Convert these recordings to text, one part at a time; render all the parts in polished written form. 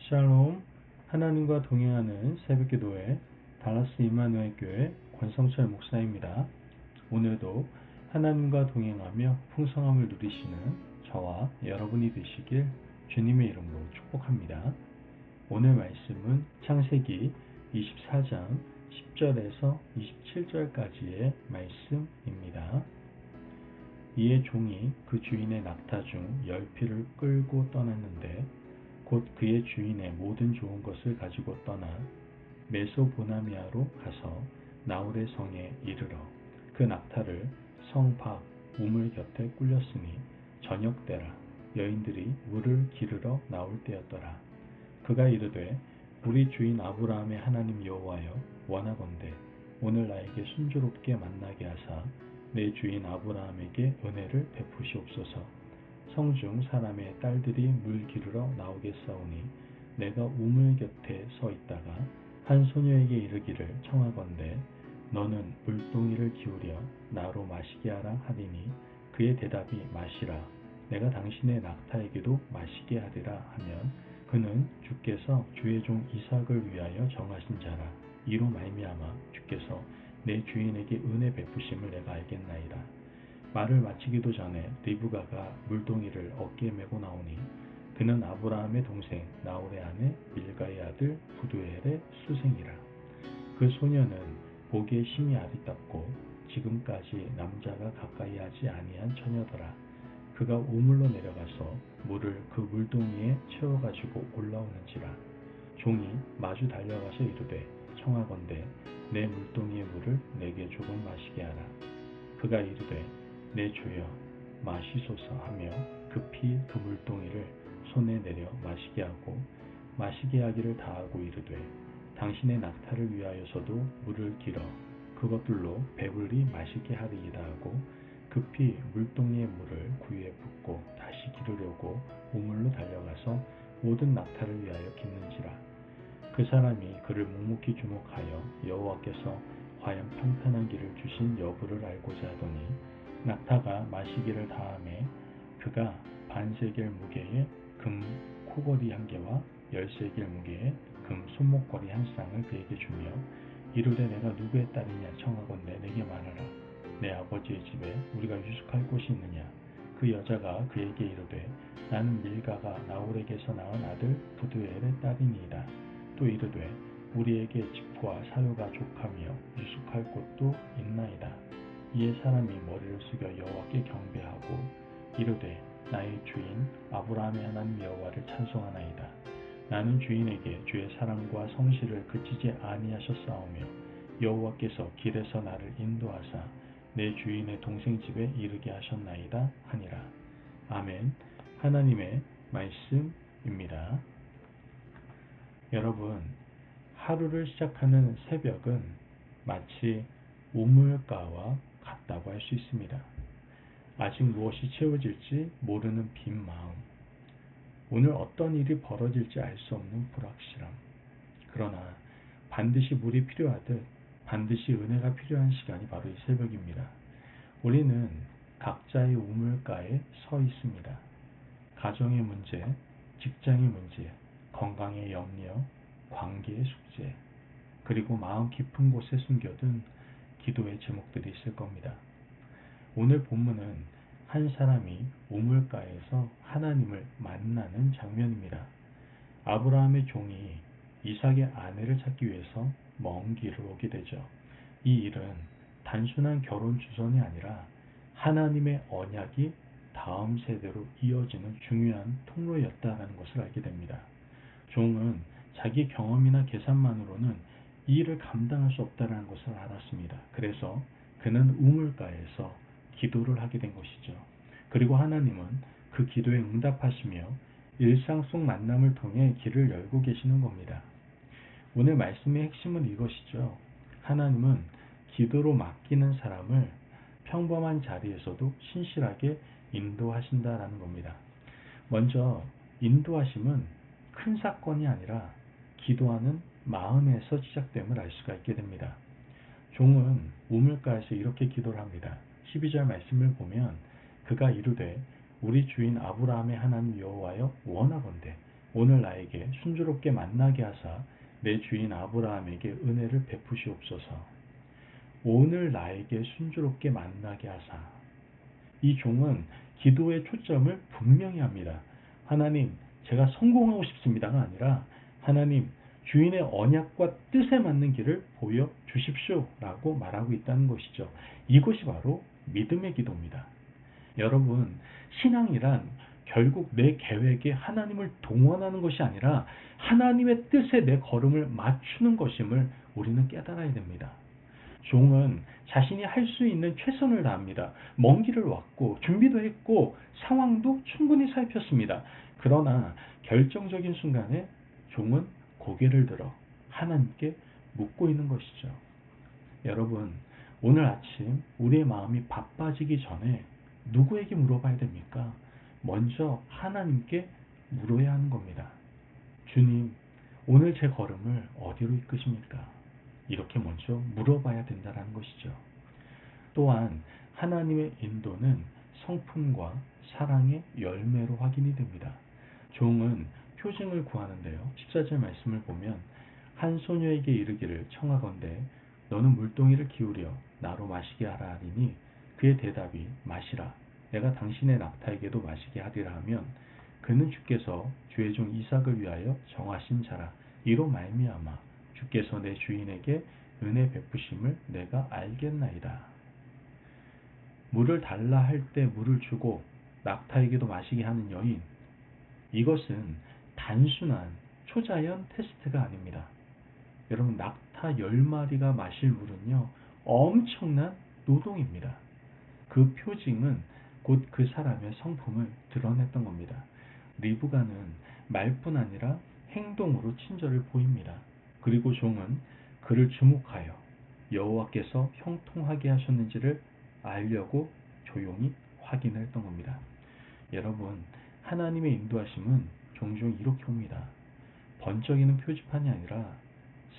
샬롬, 하나님과 동행하는 새벽기도회 달라스 임마누엘 교회 권성철 목사입니다. 오늘도 하나님과 동행하며 풍성함을 누리시는 저와 여러분이 되시길 주님의 이름으로 축복합니다. 오늘 말씀은 창세기 24장 10절에서 27절까지의 말씀입니다. 이에 종이 그 주인의 낙타 중 10匹를 끌고 떠났는데 곧 그의 주인의 모든 좋은 것을 가지고 떠나 메소보나미아로 가서 나홀의 성에 이르러 그 낙타를 성 밖 우물 곁에 꿀렸으니 저녁 때라. 여인들이 물을 기르러 나올 때였더라. 그가 이르되 우리 주인 아브라함의 하나님 여호와여, 원하건대 오늘 나에게 순조롭게 만나게 하사 내 주인 아브라함에게 은혜를 베푸시옵소서. 성중 사람의 딸들이 물 기르러 나오겠사오니 내가 우물 곁에 서 있다가 한 소녀에게 이르기를 청하건대 너는 물동이를 기울여 나로 마시게 하라 하리니 그의 대답이 마시라. 내가 당신의 낙타에게도 마시게 하리라 하면 그는 주께서 주의 종 이삭을 위하여 정하신 자라. 이로 말미암아 주께서 내 주인에게 은혜 베푸심을 내가 알겠나이다. 말을 마치기도 전에 리브가가 물동이를 어깨에 메고 나오니 그는 아브라함의 동생 나홀의 아내 밀가의 아들 부두엘의 수생이라. 그 소녀는 보기에 심히 아리답고 지금까지 남자가 가까이 하지 아니한 처녀더라. 그가 우물로 내려가서 물을 그 물동이에 채워가지고 올라오는지라. 종이 마주 달려가서 이르되 청하건대 내 물동이의 물을 내게 조금 마시게 하라. 그가 이르되 내 주여 마시소서 하며 급히 그 물동이를 손에 내려 마시게 하고 마시게 하기를 다하고 이르되 당신의 낙타를 위하여서도 물을 길어 그것들로 배불리 마시게 하리이다 하고 급히 물동이의 물을 구유에 붓고 다시 기르려고 우물로 달려가서 모든 낙타를 위하여 깃는지라. 그 사람이 그를 묵묵히 주목하여 여호와께서 과연 평탄한 길을 주신 여부를 알고자 하더니 낙타가 마시기를 다하매 그가 반세겔 무게의 금 코걸이 1개와 10세겔 무게의 금 손목걸이 1쌍을 그에게 주며 이르되 내가 누구의 딸이냐 청하건대 내게 말하라. 내 아버지의 집에 우리가 유숙할 곳이 있느냐. 그 여자가 그에게 이르되 나는 밀가가 나홀에게서 낳은 아들 부두엘의 딸이니이다. 또 이르되 우리에게 집과 사료가 족하며 유숙할 곳도 있나이다. 이에 사람이 머리를 숙여 여호와께 경배하고 이르되 나의 주인 아브라함의 하나님 여호와를 찬송하나이다. 나는 주인에게 주의 사랑과 성실을 그치지 아니하셨사오며 여호와께서 길에서 나를 인도하사 내 주인의 동생 집에 이르게 하셨나이다 하니라. 아멘. 하나님의 말씀입니다. 여러분, 하루를 시작하는 새벽은 마치 우물가와 같다고 할 수 있습니다. 아직 무엇이 채워질지 모르는 빈 마음, 오늘 어떤 일이 벌어질지 알 수 없는 불확실함. 그러나 반드시 물이 필요하듯 반드시 은혜가 필요한 시간이 바로 이 새벽입니다. 우리는 각자의 우물가에 서 있습니다. 가정의 문제, 직장의 문제, 건강의 염려, 관계의 숙제, 그리고 마음 깊은 곳에 숨겨둔 기도의 제목들이 있을 겁니다. 오늘 본문은 한 사람이 우물가에서 하나님을 만나는 장면입니다. 아브라함의 종이 이삭의 아내를 찾기 위해서 먼 길을 오게 되죠. 이 일은 단순한 결혼 주선이 아니라 하나님의 언약이 다음 세대로 이어지는 중요한 통로였다는 것을 알게 됩니다. 종은 자기 경험이나 계산만으로는 이 일을 감당할 수 없다는 것을 알았습니다. 그래서 그는 우물가에서 기도를 하게 된 것이죠. 그리고 하나님은 그 기도에 응답하시며 일상 속 만남을 통해 길을 열고 계시는 겁니다. 오늘 말씀의 핵심은 이것이죠. 하나님은 기도로 맡기는 사람을 평범한 자리에서도 신실하게 인도하신다라는 겁니다. 먼저 인도하심은 큰 사건이 아니라 기도하는 마음에서 시작됨을 알 수가 있게 됩니다. 종은 우물가에서 이렇게 기도를 합니다. 12절 말씀을 보면 그가 이르되 우리 주인 아브라함의 하나님 여호와여, 원하건대 오늘 나에게 순조롭게 만나게 하사 내 주인 아브라함에게 은혜를 베푸시옵소서. 오늘 나에게 순조롭게 만나게 하사. 이 종은 기도의 초점을 분명히 합니다. 하나님, 제가 성공하고 싶습니다가 아니라 하나님, 주인의 언약과 뜻에 맞는 길을 보여주십시오 라고 말하고 있다는 것이죠. 이것이 바로 믿음의 기도입니다. 여러분, 신앙이란 결국 내 계획에 하나님을 동원하는 것이 아니라 하나님의 뜻에 내 걸음을 맞추는 것임을 우리는 깨달아야 됩니다. 종은 자신이 할 수 있는 최선을 다합니다. 먼 길을 왔고 준비도 했고 상황도 충분히 살폈습니다. 그러나 결정적인 순간에 종은 고개를 들어 하나님께 묻고 있는 것이죠. 여러분, 오늘 아침 우리의 마음이 바빠지기 전에 누구에게 물어봐야 됩니까? 먼저 하나님께 물어야 하는 겁니다. 주님, 오늘 제 걸음을 어디로 이끄십니까? 이렇게 먼저 물어봐야 된다는 것이죠. 또한 하나님의 인도는 성품과 사랑의 열매로 확인이 됩니다. 종은 표징을 구하는데요. 14절 말씀을 보면 한 소녀에게 이르기를 청하건대 너는 물동이를 기울여 나로 마시게 하라 하리니 그의 대답이 마시라 내가 당신의 낙타에게도 마시게 하리라 하면 그는 주께서 주의 종 이삭을 위하여 정하신 자라 이로 말미암아 주께서 내 주인에게 은혜 베푸심을 내가 알겠나이다. 물을 달라 할 때 물을 주고 낙타에게도 마시게 하는 여인, 이것은 단순한 초자연 테스트가 아닙니다. 여러분, 낙타 10마리가 마실 물은요 엄청난 노동입니다. 그 표징은 곧 그 사람의 성품을 드러냈던 겁니다. 리브가는 말뿐 아니라 행동으로 친절을 보입니다. 그리고 종은 그를 주목하여 여호와께서 형통하게 하셨는지를 알려고 조용히 확인을 했던 겁니다. 여러분, 하나님의 인도하심은 종종 이렇게 옵니다. 번쩍이는 표지판이 아니라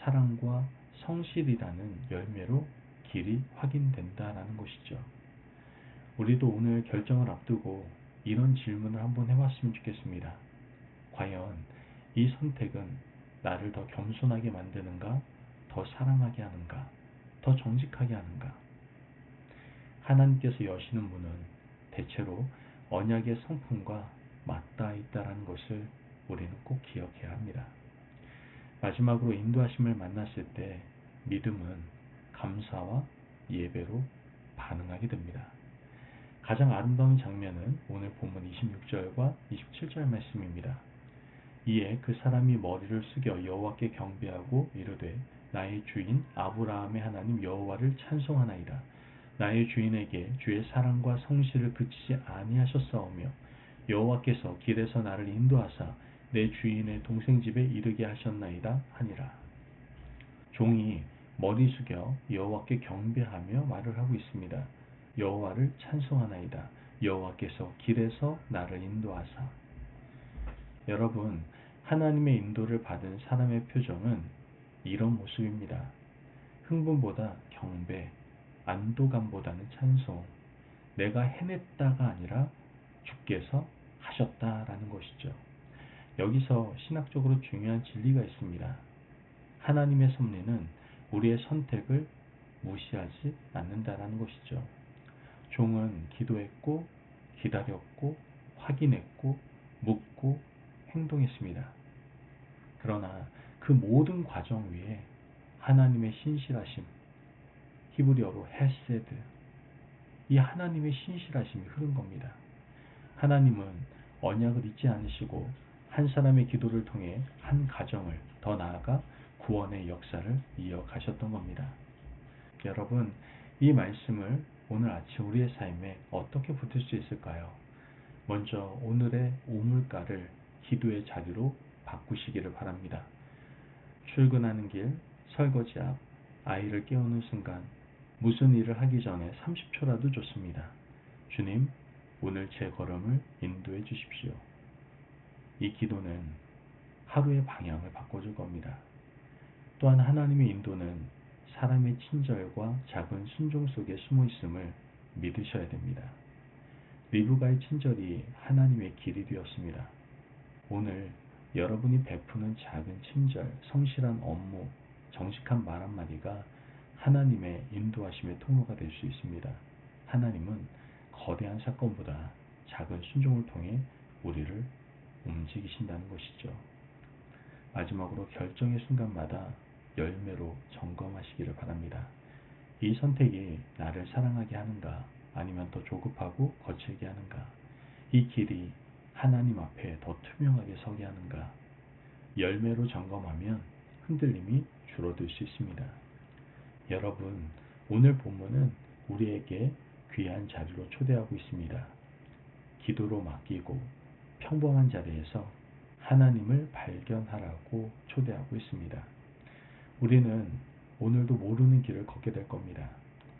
사랑과 성실이라는 열매로 길이 확인된다라는 것이죠. 우리도 오늘 결정을 앞두고 이런 질문을 한번 해봤으면 좋겠습니다. 과연 이 선택은 나를 더 겸손하게 만드는가? 더 사랑하게 하는가? 더 정직하게 하는가? 하나님께서 여시는 문은 대체로 언약의 성품과 맞닿아 있다는 것을 우리는 꼭 기억해야 합니다. 마지막으로 인도하심을 만났을 때 믿음은 감사와 예배로 반응하게 됩니다. 가장 아름다운 장면은 오늘 본문 26절과 27절 말씀입니다. 이에 그 사람이 머리를 숙여 여호와께 경배하고 이르되 나의 주인 아브라함의 하나님 여호와를 찬송하나이다. 나의 주인에게 주의 사랑과 성실을 그치지 아니하셨사오며 여호와께서 길에서 나를 인도하사 내 주인의 동생 집에 이르게 하셨나이다 하니라. 종이 머리 숙여 여호와께 경배하며 말을 하고 있습니다. 여호와를 찬송하나이다. 여호와께서 길에서 나를 인도하사. 여러분, 하나님의 인도를 받은 사람의 표정은 이런 모습입니다. 흥분보다 경배, 안도감보다는 찬송, 내가 해냈다가 아니라 주께서 하셨다라는 것이죠. 여기서 신학적으로 중요한 진리가 있습니다. 하나님의 섭리는 우리의 선택을 무시하지 않는다라는 것이죠. 종은 기도했고, 기다렸고, 확인했고, 묻고, 행동했습니다. 그러나 그 모든 과정 위에 하나님의 신실하심, 히브리어로 헤세드, 이 하나님의 신실하심이 흐른 겁니다. 하나님은 언약을 잊지 않으시고 한 사람의 기도를 통해 한 가정을 더 나아가 구원의 역사를 이어가셨던 겁니다. 여러분, 이 말씀을 오늘 아침 우리의 삶에 어떻게 붙일 수 있을까요? 먼저 오늘의 우물가를 기도의 자리로 바꾸시기를 바랍니다. 출근하는 길, 설거지 앞, 아이를 깨우는 순간, 무슨 일을 하기 전에 30초라도 좋습니다. 주님, 오늘 제 걸음을 인도해 주십시오. 이 기도는 하루의 방향을 바꿔줄 겁니다. 또한 하나님의 인도는 사람의 친절과 작은 순종 속에 숨어 있음을 믿으셔야 됩니다. 리브가의 친절이 하나님의 길이 되었습니다. 오늘 여러분이 베푸는 작은 친절, 성실한 업무, 정직한 말 한마디가 하나님의 인도하심의 통로가 될 수 있습니다. 하나님은 거대한 사건보다 작은 순종을 통해 우리를 움직이신다는 것이죠. 마지막으로 결정의 순간마다 열매로 점검하시기를 바랍니다. 이 선택이 나를 사랑하게 하는가, 아니면 더 조급하고 거칠게 하는가? 이 길이 하나님 앞에 더 투명하게 서게 하는가? 열매로 점검하면 흔들림이 줄어들 수 있습니다. 여러분, 오늘 본문은 우리에게 귀한 자리로 초대하고 있습니다. 기도로 맡기고 평범한 자리에서 하나님을 발견하라고 초대하고 있습니다. 우리는 오늘도 모르는 길을 걷게 될 겁니다.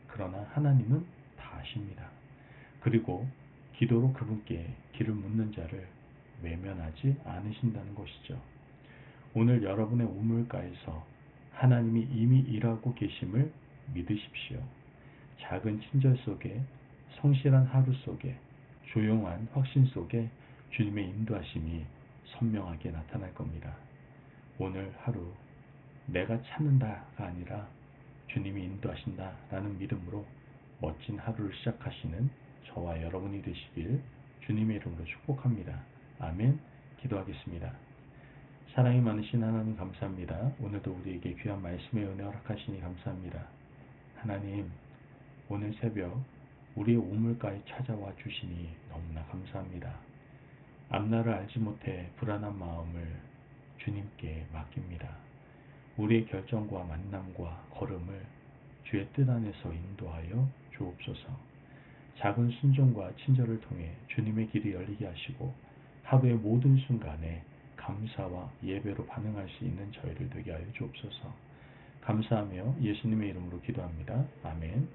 그러나 하나님은 다 아십니다. 그리고 기도로 그분께 길을 묻는 자를 외면하지 않으신다는 것이죠. 오늘 여러분의 우물가에서 하나님이 이미 일하고 계심을 믿으십시오. 작은 친절 속에, 성실한 하루 속에, 조용한 확신 속에 주님의 인도하심이 선명하게 나타날 겁니다. 오늘 하루 내가 찾는다가 아니라 주님이 인도하신다라는 믿음으로 멋진 하루를 시작하시는 저와 여러분이 되시길 주님의 이름으로 축복합니다. 아멘. 기도하겠습니다. 사랑이 많으신 하나님 감사합니다. 오늘도 우리에게 귀한 말씀의 은혜 허락하시니 감사합니다. 하나님, 오늘 새벽 우리의 우물가에 찾아와 주시니 너무나 감사합니다. 앞날을 알지 못해 불안한 마음을 주님께 맡깁니다. 우리의 결정과 만남과 걸음을 주의 뜻 안에서 인도하여 주옵소서. 작은 순종과 친절을 통해 주님의 길이 열리게 하시고 하루의 모든 순간에 감사와 예배로 반응할 수 있는 저희를 되게 하여 주옵소서. 감사하며 예수님의 이름으로 기도합니다. 아멘.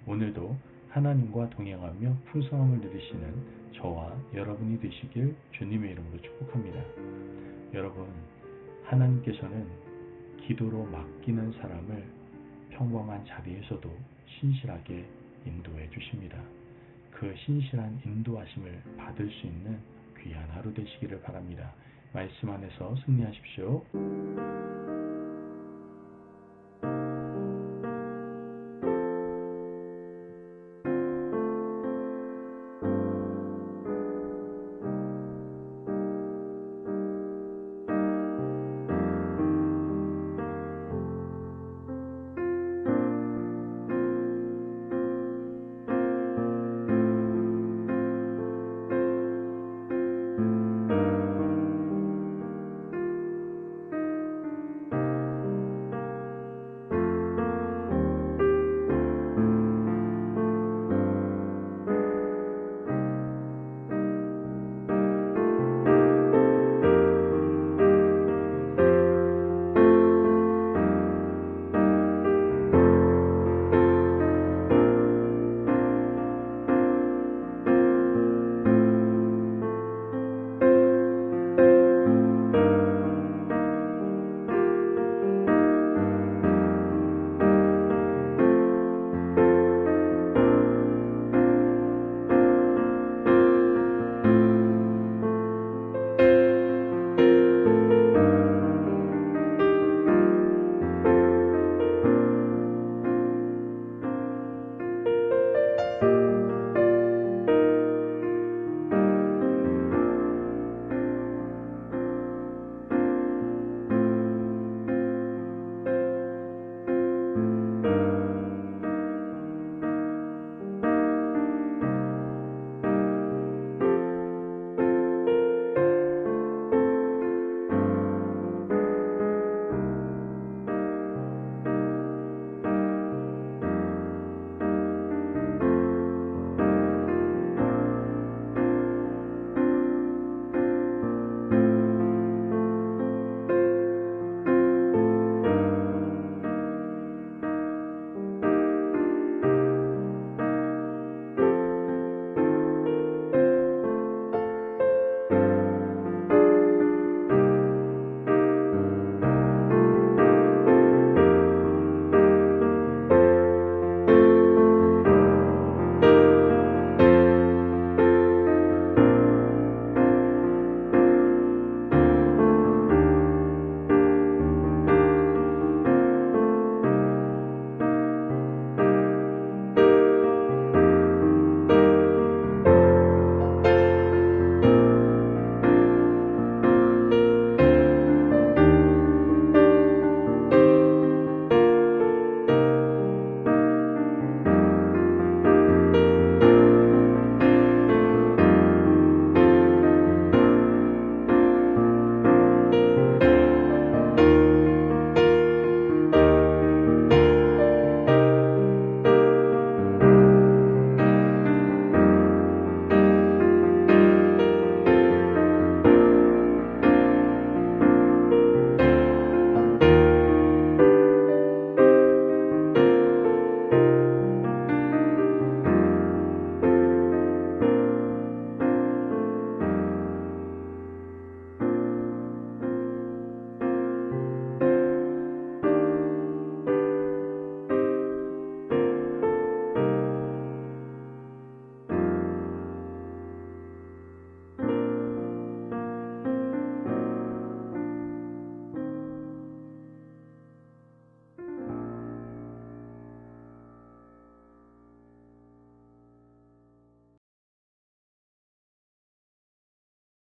오늘도 하나님과 동행하며 풍성함을 누리시는 저와 여러분이 되시길 주님의 이름으로 축복합니다. 여러분, 하나님께서는 기도로 맡기는 사람을 평범한 자리에서도 신실하게 인도해 주십니다. 그 신실한 인도하심을 받을 수 있는 귀한 하루 되시기를 바랍니다. 말씀 안에서 승리하십시오.